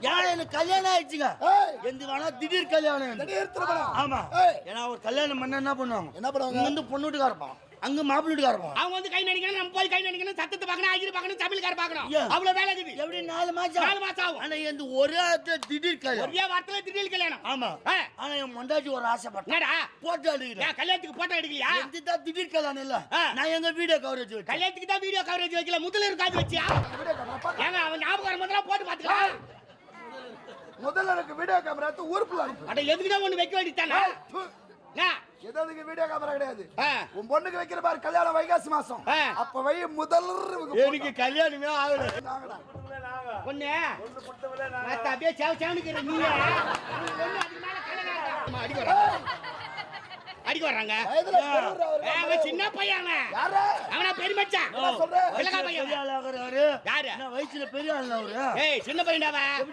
ஏன் எனக்கு கல்யாணம் ஆயிடுச்சுங்க. எந்த வேணா திடீர் கல்யாணம். ஆமா. ஏன்னா ஒரு கல்யாணம் பண்ண என்ன பண்ணுவாங்க? இங்க வந்து பொண்ணு வீட்டுக்கார இருப்பான், அங்க மாப்பிள்ளை வீட்டுக்கார இருப்பான். அவங்க வந்து கை நடிக்கணும், நம்ம போய் கை நடிக்கணும், சத்தத்தை பார்க்கணும், ஆகிரி பார்க்கணும், தமிழ்கார பார்க்கணும். அவ்வளவு வேலை இருக்குது. எப்படி 4 மாசம் ஆகும். ஆனா இந்த ஒரே வாரத்துல திடீர் கல்யாணம். ஒரே வாரத்துல திடீர் கல்யாணம். ஆமா. ஆனா என் மொண்டாட்டி ஒரு ஆசைப்பட்டா போட்டோ எடுக்கிறேன். கல்யாணத்துக்கு போட்டோ எடுக்கலையா? இதுதான் திடீர் கல்யாணம் இல்ல. நான் எங்க வீடியோ கவரேஜ் வச்சேன். கல்யாணத்துக்கு தான் வீடியோ கவரேஜ் வைக்கல, முதல்ல இருக்காது வச்சியா? ஏங்க அவன் ஞாபகம் முதல்ல போட்டு பாத்துக்கலாம். முதல்ல எனக்கு வீடியோ கேமரா எடுத்து ஊருக்குள்ள அனுப்பு. அட எதுக்குடா ஒண்ணு வைக்க வேண்டியதானே? எதுக்கு வீடியோ கேமரா கிடையாது. உன் பொண்ணுக்கு வைக்கிற பாரு கல்யாணம் வைகாசி மாசம். அப்ப வை முதல்ல எனக்கு கல்யாணமே ஆகல. பொண்ணு மத்த அப்படியே சேவனுக்கு நீ அடிக்க வர்றாங்க. சின்ன பையன் அவனா பெருமச்சான். யாரு வயசுல பெரிய ஆள் அவரு. சின்ன பையன்